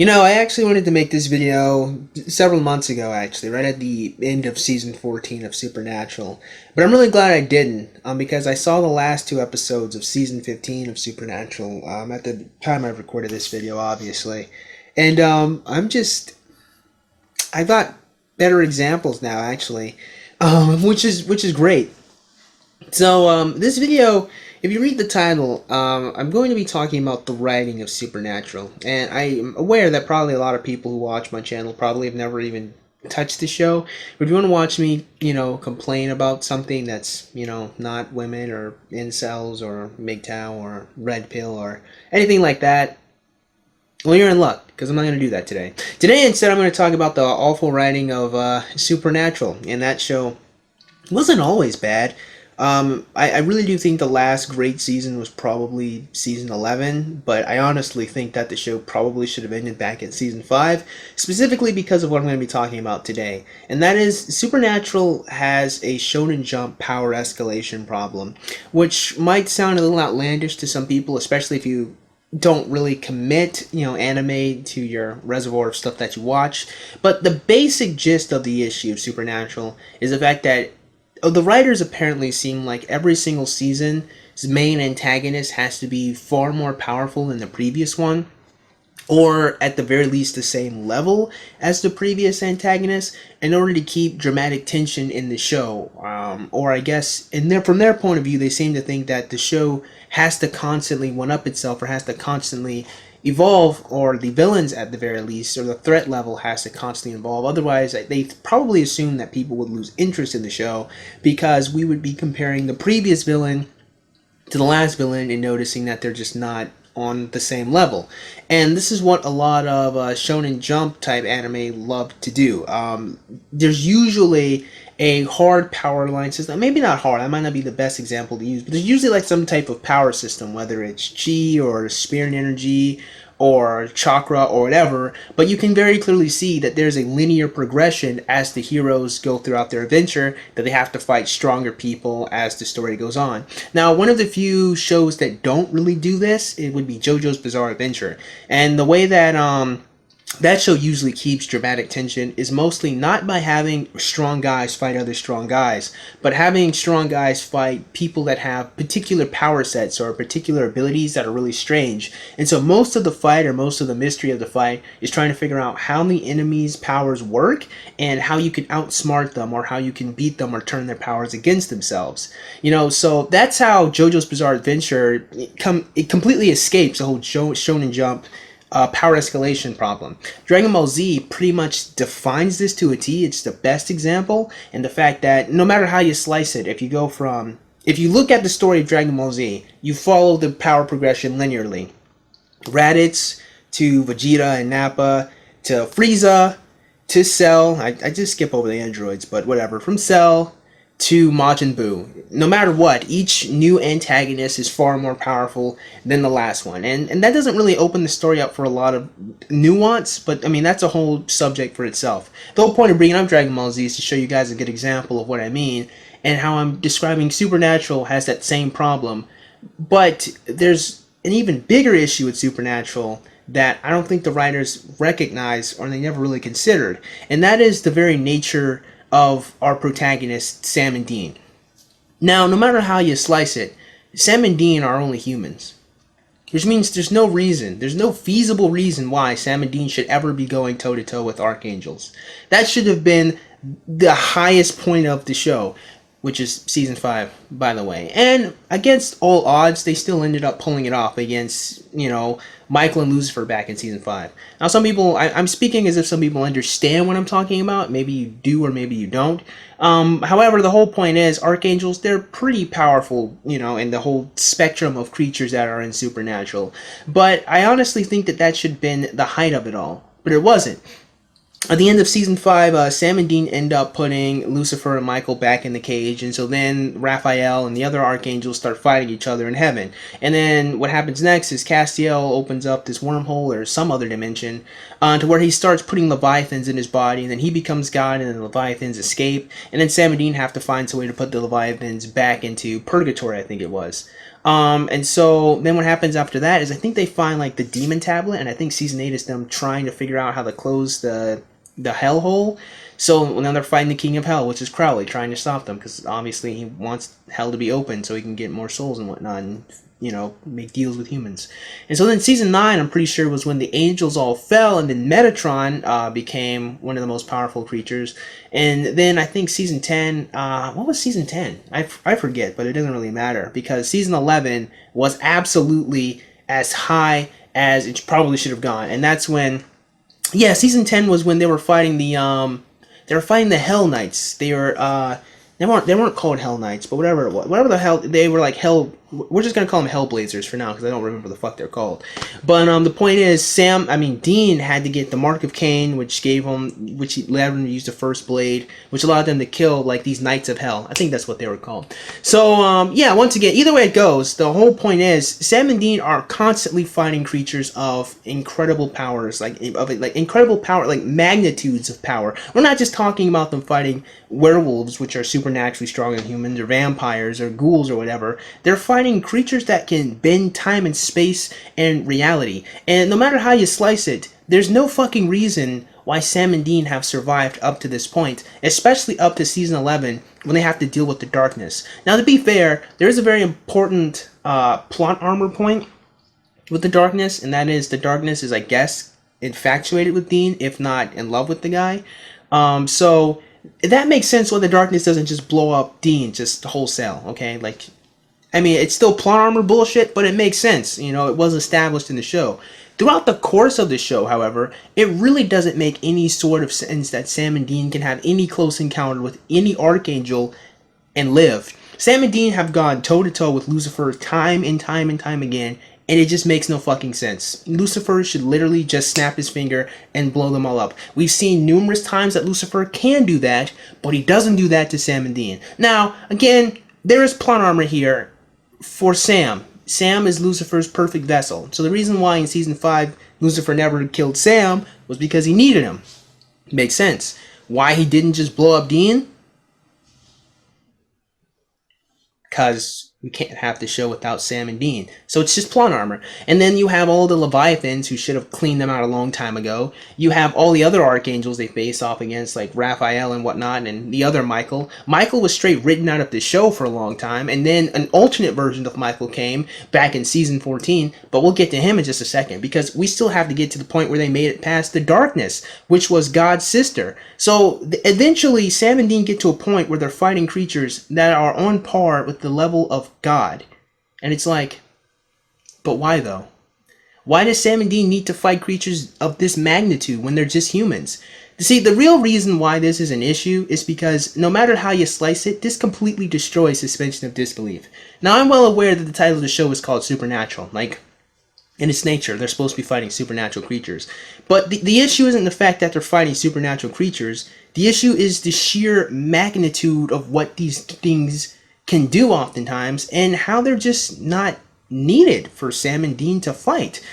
I actually wanted to make this video several months ago, actually, right at the end of season 14 of Supernatural. But I'm really glad I didn't, because I saw the last two episodes of season 15 of Supernatural at the time I recorded this video, obviously. And I've got better examples now, actually, which is great. So, this video, if you read the title, I'm going to be talking about the writing of Supernatural. And I'm aware that probably a lot of people who watch my channel probably have never even touched the show. But if you want to watch me, complain about something that's, not women or incels or MGTOW or red pill or anything like that, well, you're in luck, because I'm not going to do that today. Today, instead, I'm going to talk about the awful writing of Supernatural. And that show wasn't always bad. I really do think the last great season was probably season 11, but I honestly think that the show probably should have ended back at season 5, specifically because of what I'm going to be talking about today. And that is, Supernatural has a Shonen Jump power escalation problem, which might sound a little outlandish to some people, especially if you don't really commit, anime to your reservoir of stuff that you watch. But the basic gist of the issue of Supernatural is the fact that the writers apparently seem like every single season's main antagonist has to be far more powerful than the previous one, or at the very least the same level as the previous antagonist, in order to keep dramatic tension in the show. Or I guess, from their point of view, they seem to think that the show has to constantly one-up itself, or has to constantly evolve, or the villains at the very least, or the threat level has to constantly evolve. Otherwise, they probably assume that people would lose interest in the show, because we would be comparing the previous villain to the last villain and noticing that they're just not on the same level. And this is what a lot of Shonen Jump type anime love to do. There's usually a hard power line system. Maybe not hard, that might not be the best example to use, but there's usually like some type of power system, whether it's chi or spirit energy or chakra or whatever, but you can very clearly see that there's a linear progression as the heroes go throughout their adventure, that they have to fight stronger people as the story goes on. Now, one of the few shows that don't really do this, it would be JoJo's Bizarre Adventure. And the way that that show usually keeps dramatic tension is mostly not by having strong guys fight other strong guys, but having strong guys fight people that have particular power sets or particular abilities that are really strange. And so most of the fight, or most of the mystery of the fight, is trying to figure out how the enemy's powers work and how you can outsmart them, or how you can beat them or turn their powers against themselves. So that's how JoJo's Bizarre Adventure it completely escapes the whole Shonen Jump power escalation problem. Dragon Ball Z pretty much defines this to a T. It's the best example, and the fact that no matter how you slice it, if you look at the story of Dragon Ball Z, you follow the power progression linearly. Raditz to Vegeta and Nappa to Frieza to Cell. I just skip over the androids, but whatever. From Cell to Majin Buu. No matter what, each new antagonist is far more powerful than the last one. And that doesn't really open the story up for a lot of nuance, but I mean, that's a whole subject for itself. The whole point of bringing up Dragon Ball Z is to show you guys a good example of what I mean, and how I'm describing Supernatural has that same problem. But there's an even bigger issue with Supernatural that I don't think the writers recognize, or they never really considered, and that is the very nature of our protagonists, Sam and Dean. Now, no matter how you slice it, Sam and Dean are only humans. Which means there's no feasible reason why Sam and Dean should ever be going toe-to-toe with archangels. That should have been the highest point of the show, which is season 5, by the way. And against all odds, they still ended up pulling it off against, Michael and Lucifer back in season 5. Now, some people, I'm speaking as if some people understand what I'm talking about. Maybe you do, or maybe you don't. However, the whole point is, archangels, they're pretty powerful, in the whole spectrum of creatures that are in Supernatural. But I honestly think that should have been the height of it all. But it wasn't. At the end of season 5, Sam and Dean end up putting Lucifer and Michael back in the cage, and so then Raphael and the other archangels start fighting each other in heaven. And then what happens next is Castiel opens up this wormhole, or some other dimension, to where he starts putting Leviathans in his body, and then he becomes God, and the Leviathans escape, and then Sam and Dean have to find some way to put the Leviathans back into Purgatory, I think it was. And so then what happens after that is I think they find like the demon tablet, and I think season 8 is them trying to figure out how to close the hellhole. So now they're fighting the king of hell, which is Crowley, trying to stop them because obviously he wants hell to be open so he can get more souls and whatnot, and make deals with humans. And so then season 9, I'm pretty sure, was when the angels all fell, and then Metatron became one of the most powerful creatures. And then I think season 10, what was season 10? I forget, but it doesn't really matter because season 11 was absolutely as high as it probably should have gone. And that's when, yeah, season 10 was when they were fighting the Hell Knights. They weren't called Hell Knights, but whatever it was, whatever the hell, they were like Hell. We're just gonna call them Hellblazers for now because I don't remember the fuck they're called. But the point is, Dean had to get the Mark of Cain, which he allowed him to use the first blade, which allowed them to kill like these Knights of Hell. I think that's what they were called. So yeah, once again, either way it goes, the whole point is Sam and Dean are constantly fighting creatures of incredible powers, like incredible power, like magnitudes of power. We're not just talking about them fighting werewolves, which are supernaturally stronger than humans, or vampires, or ghouls, or whatever. They're fighting creatures that can bend time and space and reality. And no matter how you slice it, there's no fucking reason why Sam and Dean have survived up to this point, especially up to season 11 when they have to deal with the darkness. Now, to be fair, there is a very important plot armor point with the darkness, and that is the darkness is, I guess, infatuated with Dean, if not in love with the guy. So that makes sense why the darkness doesn't just blow up Dean just wholesale, okay? Like, I mean, it's still plot armor bullshit, but it makes sense. It was established in the show. Throughout the course of the show, however, it really doesn't make any sort of sense that Sam and Dean can have any close encounter with any Archangel and live. Sam and Dean have gone toe-to-toe with Lucifer time and time and time again, and it just makes no fucking sense. Lucifer should literally just snap his finger and blow them all up. We've seen numerous times that Lucifer can do that, but he doesn't do that to Sam and Dean. Now, again, there is plot armor here for Sam. Sam is Lucifer's perfect vessel. So the reason why in season 5 Lucifer never killed Sam was because he needed him. Makes sense. Why he didn't just blow up Dean? Because we can't have the show without Sam and Dean. So it's just plot armor. And then you have all the Leviathans who should have cleaned them out a long time ago. You have all the other archangels they face off against, like Raphael and whatnot, and the other Michael. Michael was straight written out of the show for a long time, and then an alternate version of Michael came back in season 14, but we'll get to him in just a second, because we still have to get to the point where they made it past the darkness, which was God's sister. So eventually Sam and Dean get to a point where they're fighting creatures that are on par with the level of God. And it's like, but why though? Why does Sam and Dean need to fight creatures of this magnitude when they're just humans? See, the real reason why this is an issue is because no matter how you slice it, this completely destroys suspension of disbelief. Now, I'm well aware that the title of the show is called Supernatural. Like, in its nature, they're supposed to be fighting supernatural creatures. But the issue isn't the fact that they're fighting supernatural creatures. The issue is the sheer magnitude of what these things can do oftentimes, and how they're just not needed for Sam and Dean to fight.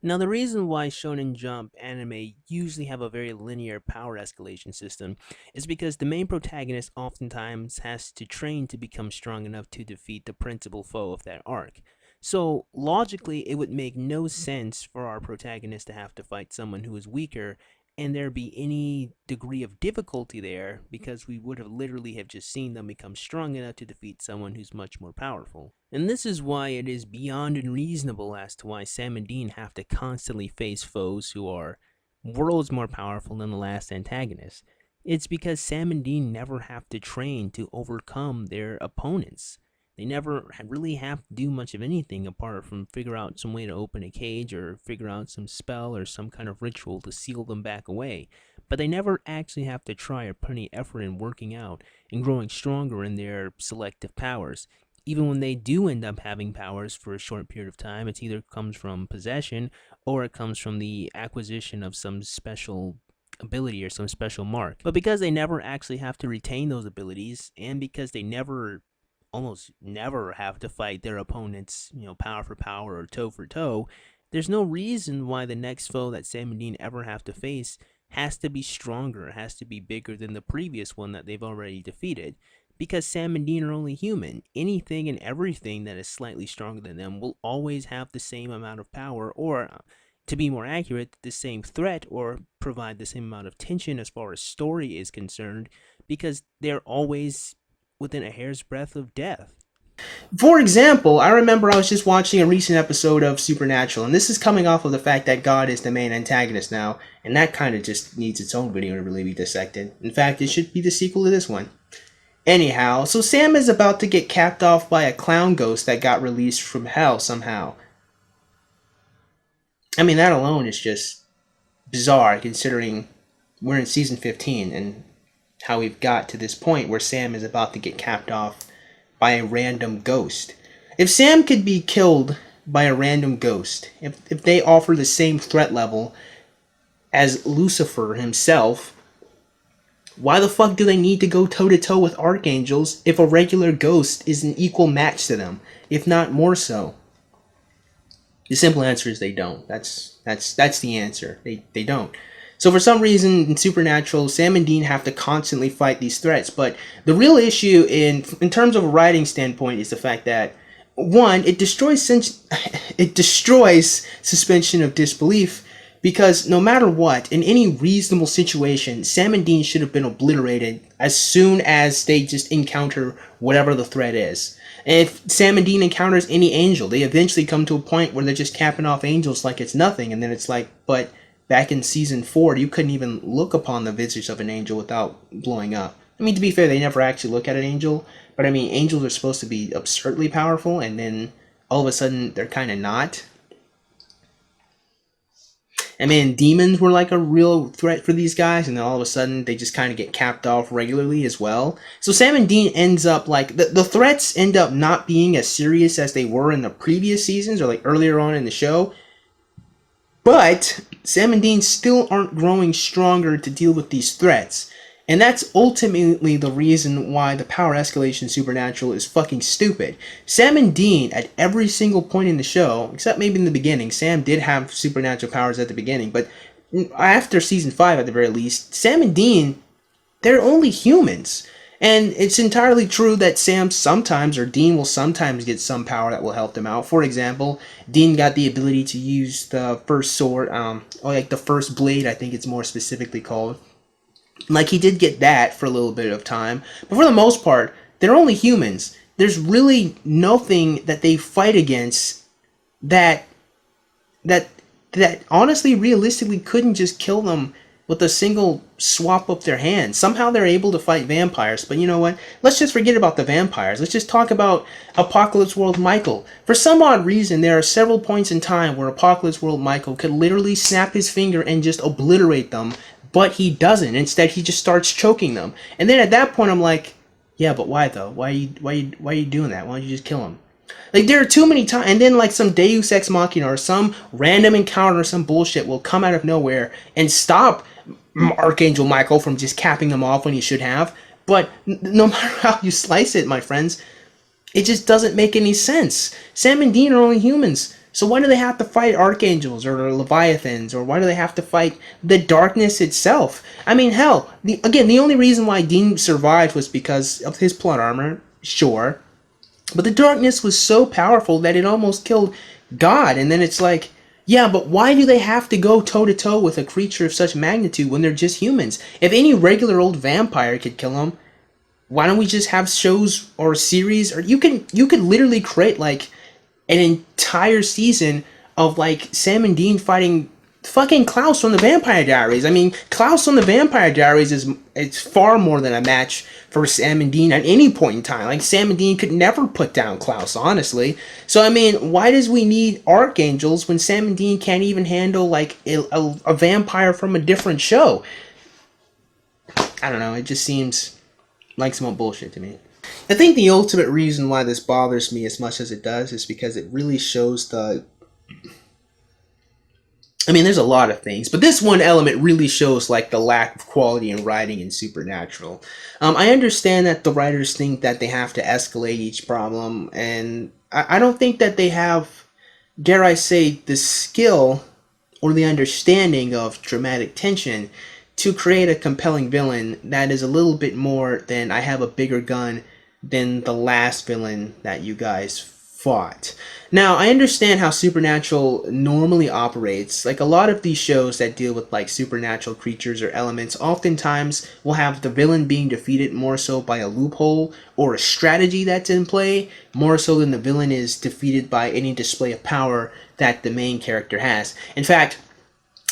Now, the reason why Shonen Jump anime usually have a very linear power escalation system is because the main protagonist oftentimes has to train to become strong enough to defeat the principal foe of that arc. So, logically, it would make no sense for our protagonist to have to fight someone who is weaker and there be any degree of difficulty there, because we would have literally have just seen them become strong enough to defeat someone who's much more powerful. And this is why it is beyond unreasonable as to why Sam and Dean have to constantly face foes who are worlds more powerful than the last antagonist. It's because Sam and Dean never have to train to overcome their opponents. They never really have to do much of anything apart from figure out some way to open a cage or figure out some spell or some kind of ritual to seal them back away. But they never actually have to try or put any effort in working out and growing stronger in their selective powers. Even when they do end up having powers for a short period of time, it either comes from possession or it comes from the acquisition of some special ability or some special mark. But because they never actually have to retain those abilities, and because they almost never have to fight their opponents, power for power or toe for toe, there's no reason why the next foe that Sam and Dean ever have to face has to be stronger, has to be bigger than the previous one that they've already defeated. because Sam and Dean are only human. Anything and everything that is slightly stronger than them will always have the same amount of power, or to be more accurate, the same threat, or provide the same amount of tension as far as story is concerned, because they're always within a hair's breadth of death. For example, I remember I was just watching a recent episode of Supernatural, and this is coming off of the fact that God is the main antagonist now, and that kind of just needs its own video to really be dissected. In fact, it should be the sequel to this one. Anyhow, so Sam is about to get capped off by a clown ghost that got released from hell somehow. I mean, that alone is just bizarre considering we're in season 15 and how we've got to this point where Sam is about to get capped off by a random ghost. If Sam could be killed by a random ghost, if they offer the same threat level as Lucifer himself, why the fuck do they need to go toe to toe with archangels if a regular ghost is an equal match to them, if not more so? The simple answer is they don't. That's the answer. They don't. So for some reason in Supernatural, Sam and Dean have to constantly fight these threats. But the real issue in terms of a writing standpoint is the fact that one, it destroys suspension of disbelief, because no matter what, in any reasonable situation, Sam and Dean should have been obliterated as soon as they just encounter whatever the threat is. And if Sam and Dean encounters any angel, they eventually come to a point where they're just capping off angels like it's nothing, and then it's like, but back in season 4, you couldn't even look upon the visage of an angel without blowing up. I mean, to be fair, they never actually look at an angel, but I mean, angels are supposed to be absurdly powerful, and then all of a sudden, they're kind of not. I mean, demons were like a real threat for these guys, and then all of a sudden, they just kind of get capped off regularly as well. So Sam and Dean ends up, like, the threats end up not being as serious as they were in the previous seasons, or like earlier on in the show. But Sam and Dean still aren't growing stronger to deal with these threats. And that's ultimately the reason why the power escalation Supernatural is fucking stupid. Sam and Dean, at every single point in the show, except maybe in the beginning, Sam did have supernatural powers at the beginning, but after season 5 at the very least, Sam and Dean, they're only humans. And it's entirely true that Sam sometimes, or Dean will sometimes get some power that will help them out. For example, Dean got the ability to use the first sword, or like the first blade, I think it's more specifically called. Like, he did get that for a little bit of time. But for the most part, they're only humans. There's really nothing that they fight against that honestly, realistically, couldn't just kill them with a single swap of their hands. Somehow they're able to fight vampires, but you know what? Let's just forget about the vampires. Let's just talk about Apocalypse World Michael. For some odd reason, there are several points in time where Apocalypse World Michael could literally snap his finger and just obliterate them, but he doesn't. Instead, he just starts choking them. And then at that point, I'm like, yeah, but why though? Why are you doing that? Why don't you just kill him? Like, there are too many times, and then like some Deus Ex Machina or some random encounter or some bullshit will come out of nowhere and stop Archangel Michael from just capping them off when he should have. But no matter how you slice it, my friends, it just doesn't make any sense. Sam and Dean are only humans. So why do they have to fight archangels or leviathans, or why do they have to fight the darkness itself? I mean, hell, the only reason why Dean survived was because of his plot armor, sure. But the darkness was so powerful that it almost killed God. And then it's like, yeah, but why do they have to go toe-to-toe with a creature of such magnitude when they're just humans? If any regular old vampire could kill them, why don't we just have shows or series? Or you could literally create like an entire season of like Sam and Dean fighting fucking Klaus from the Vampire Diaries. I mean, Klaus from the Vampire Diaries it's far more than a match for Sam and Dean at any point in time. Like, Sam and Dean could never put down Klaus, honestly. So I mean, why does we need archangels when Sam and Dean can't even handle like a vampire from a different show? I don't know. It just seems like some bullshit to me. I think the ultimate reason why this bothers me as much as it does is because it really shows the... I mean, there's a lot of things, but this one element really shows like the lack of quality in writing in Supernatural. I understand that the writers think that they have to escalate each problem, and I don't think that they have, dare I say, the skill or the understanding of dramatic tension to create a compelling villain that is a little bit more than I have a bigger gun than the last villain that you guys fought. Now, I understand how Supernatural normally operates. Like, a lot of these shows that deal with, like, supernatural creatures or elements oftentimes will have the villain being defeated more so by a loophole or a strategy that's in play, more so than the villain is defeated by any display of power that the main character has. In fact,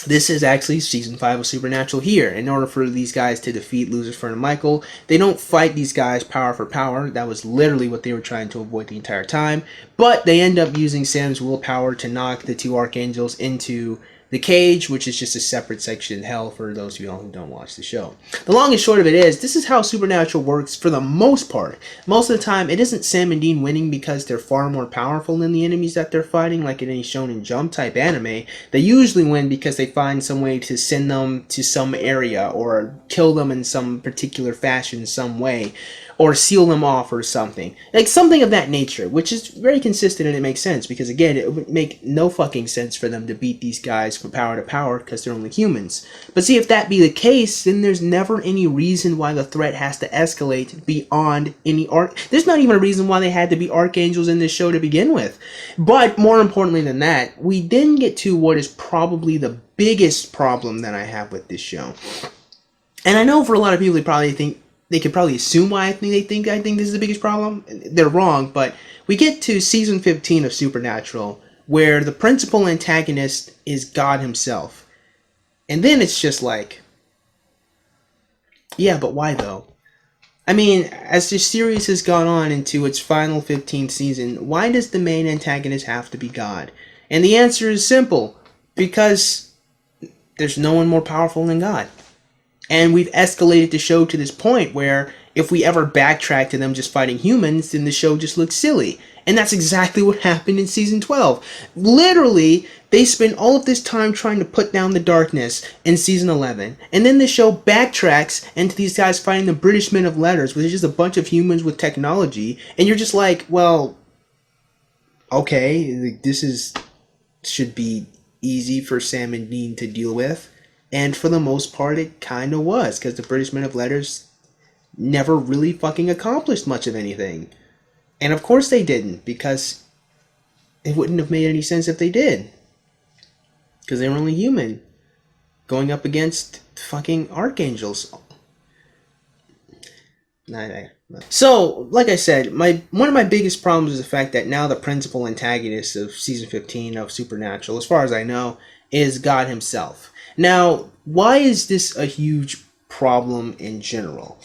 this is actually season 5 of Supernatural here. In order for these guys to defeat Lucifer and Michael, they don't fight these guys power for power. That was literally what they were trying to avoid the entire time. But they end up using Sam's willpower to knock the two archangels into the cage, which is just a separate section in hell for those of you who don't watch the show. The long and short of it is, this is how Supernatural works for the most part. Most of the time, it isn't Sam and Dean winning because they're far more powerful than the enemies that they're fighting, like in any Shonen Jump type anime. They usually win because they find some way to send them to some area, or kill them in some particular fashion, some way, or seal them off or something. Like something of that nature, which is very consistent and it makes sense, because again, it would make no fucking sense for them to beat these guys from power to power because they're only humans. But see, if that be the case, then there's never any reason why the threat has to escalate beyond any there's not even a reason why they had to be archangels in this show to begin with. But more importantly than that, we then get to what is probably the biggest problem that I have with this show. And I know for a lot of people they could probably assume why I think this is the biggest problem. They're wrong, but we get to season 15 of Supernatural, where the principal antagonist is God himself. And then it's just like, yeah, but why though? I mean, as the series has gone on into its final 15th season, why does the main antagonist have to be God? And the answer is simple, because there's no one more powerful than God. And we've escalated the show to this point where if we ever backtrack to them just fighting humans, then the show just looks silly. And that's exactly what happened in season 12. Literally, they spend all of this time trying to put down the darkness in season 11. And then the show backtracks into these guys fighting the British Men of Letters, which is just a bunch of humans with technology. And you're just like, well, okay, should be easy for Sam and Dean to deal with. And for the most part, it kind of was, because the British Men of Letters never really fucking accomplished much of anything. And of course they didn't, because it wouldn't have made any sense if they did. Because they were only human, going up against fucking archangels. So, like I said, one of my biggest problems is the fact that now the principal antagonist of season 15 of Supernatural, as far as I know, is God himself. Now, why is this a huge problem in general?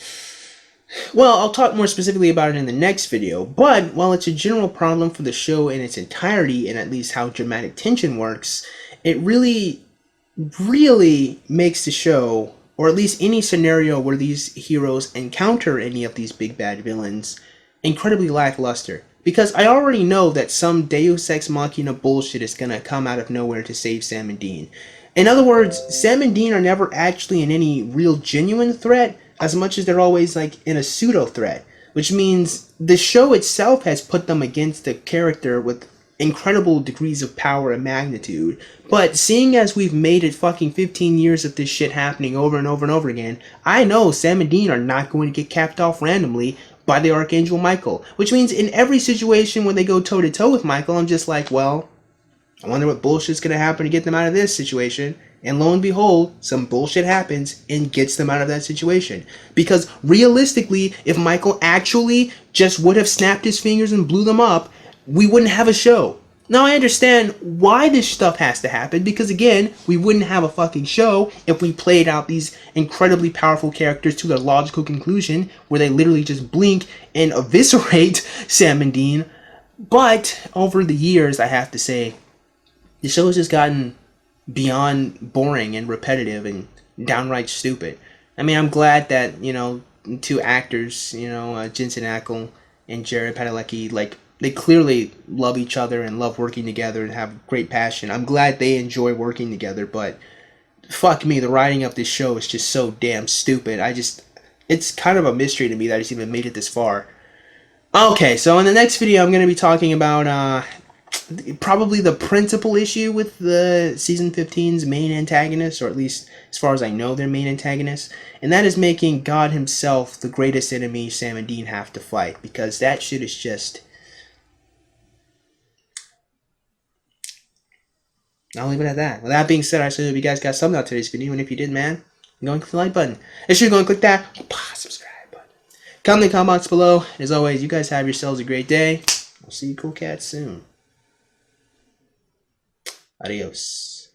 Well, I'll talk more specifically about it in the next video, but while it's a general problem for the show in its entirety, and at least how dramatic tension works, it really makes the show, or at least any scenario where these heroes encounter any of these big bad villains, incredibly lackluster. Because I already know that some Deus Ex Machina bullshit is gonna come out of nowhere to save Sam and Dean. In other words, Sam and Dean are never actually in any real genuine threat, as much as they're always like in a pseudo threat. Which means the show itself has put them against a character with incredible degrees of power and magnitude. But seeing as we've made it fucking 15 years of this shit happening over and over and over again, I know Sam and Dean are not going to get capped off randomly by the Archangel Michael. Which means in every situation when they go toe to toe with Michael, I'm just like, well, I wonder what bullshit's going to happen to get them out of this situation. And lo and behold, some bullshit happens and gets them out of that situation. Because realistically, if Michael actually just would have snapped his fingers and blew them up, we wouldn't have a show. Now, I understand why this stuff has to happen, because again, we wouldn't have a fucking show if we played out these incredibly powerful characters to their logical conclusion, where they literally just blink and eviscerate Sam and Dean. But over the years, I have to say, the show has just gotten beyond boring and repetitive and downright stupid. I mean, I'm glad that, two actors, Jensen Ackles and Jared Padalecki, like, they clearly love each other and love working together and have great passion. I'm glad they enjoy working together, but fuck me, the writing of this show is just so damn stupid. It's kind of a mystery to me that it's even made it this far. Okay, so in the next video, I'm going to be talking about, probably the principal issue with the season 15's main antagonist, or at least as far as I know, their main antagonist, and that is making God himself the greatest enemy Sam and Dean have to fight, because that shit is just... I'll leave it at that. With that being said, I hope you guys got something out of today's video, and if you did, man, go and click the like button. Make sure you go and click that subscribe button. Comment in the comment box below. As always, you guys have yourselves a great day. I'll see you cool cats soon. Adios.